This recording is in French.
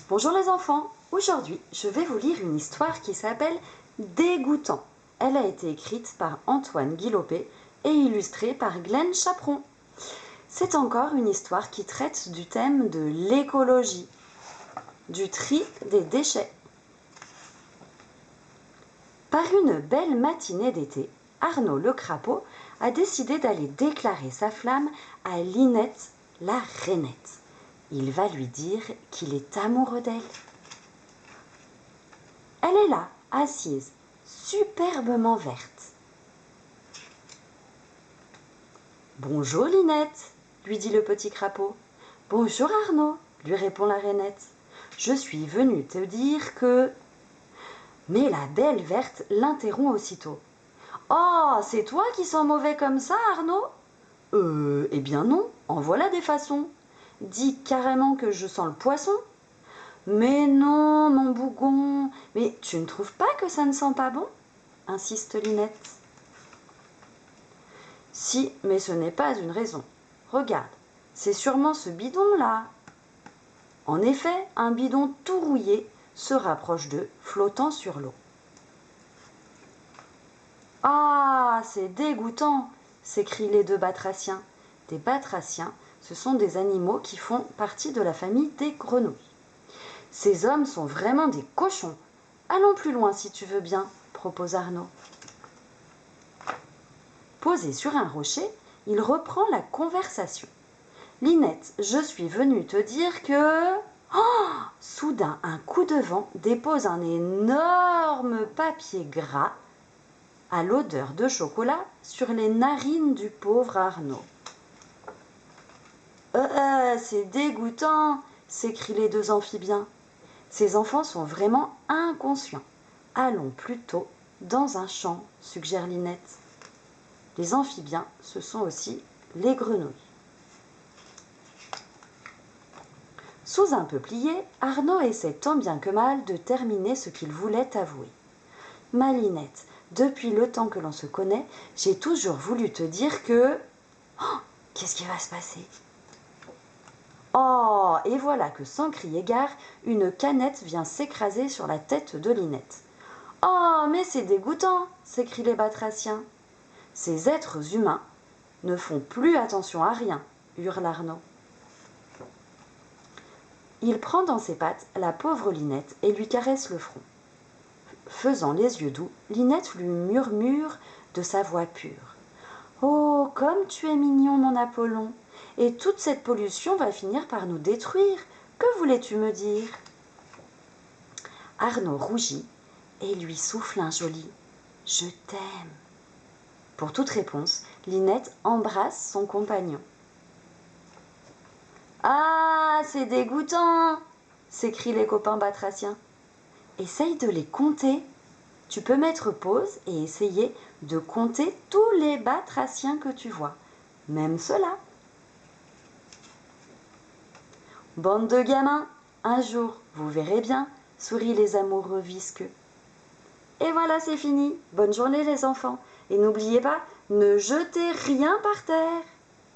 Bonjour les enfants, aujourd'hui je vais vous lire une histoire qui s'appelle Dégoûtant. Elle a été écrite par Antoine Guillopé et illustrée par Glenn Chaperon. C'est encore une histoire qui traite du thème de l'écologie, du tri des déchets. Par une belle matinée d'été, Arnaud le crapaud a décidé d'aller déclarer sa flamme à Linette la rainette. Il va lui dire qu'il est amoureux d'elle. Elle est là, assise, superbement verte. « Bonjour Linette, lui dit le petit crapaud. « Bonjour Arnaud, lui répond la rainette. « Je suis venue te dire que... » Mais la belle verte l'interrompt aussitôt. « Oh, c'est toi qui sens mauvais comme ça, Arnaud ?»« Eh bien non, en voilà des façons. Dis carrément que je sens le poisson. » « Mais non, mon bougon, mais tu ne trouves pas que ça ne sent pas bon ?» insiste Linette. « Si, mais ce n'est pas une raison. Regarde, c'est sûrement ce bidon-là. » En effet, un bidon tout rouillé se rapproche d'eux, flottant sur l'eau. « Ah, c'est dégoûtant !» s'écrient les deux batraciens. Des batraciens, ce sont des animaux qui font partie de la famille des grenouilles. « Ces hommes sont vraiment des cochons. Allons plus loin si tu veux bien, » propose Arnaud. Posé sur un rocher, il reprend la conversation. « Linette, je suis venue te dire que... » Oh ! Soudain, un coup de vent dépose un énorme papier gras à l'odeur de chocolat sur les narines du pauvre Arnaud. « C'est dégoûtant !» s'écrient les deux amphibiens. Ces enfants sont vraiment inconscients. Allons plutôt dans un champ, suggère Linette. Les amphibiens, ce sont aussi les grenouilles. Sous un peuplier, Arnaud essaie tant bien que mal de terminer ce qu'il voulait avouer. « Ma Linette, depuis le temps que l'on se connaît, j'ai toujours voulu te dire que... » Oh, qu'est-ce qui va se passer ? Oh, et voilà que sans crier gare, une canette vient s'écraser sur la tête de Linette. « Oh, mais c'est dégoûtant !» s'écrient les batraciens. « Ces êtres humains ne font plus attention à rien !» hurle Arnaud. Il prend dans ses pattes la pauvre Linette et lui caresse le front. Faisant les yeux doux, Linette lui murmure de sa voix pure. « Oh, comme tu es mignon, mon Apollon! Et toute cette pollution va finir par nous détruire. Que voulais-tu me dire ?» Arnaud rougit et lui souffle un joli « Je t'aime ». Pour toute réponse, Linette embrasse son compagnon. « Ah, c'est dégoûtant !» s'écrient les copains batraciens. « Essaye de les compter. Tu peux mettre pause et essayer de compter tous les batraciens que tu vois, même ceux-là. » « Bande de gamins, un jour, vous verrez bien, » sourient les amoureux visqueux. Et voilà, c'est fini. Bonne journée les enfants. Et n'oubliez pas, ne jetez rien par terre.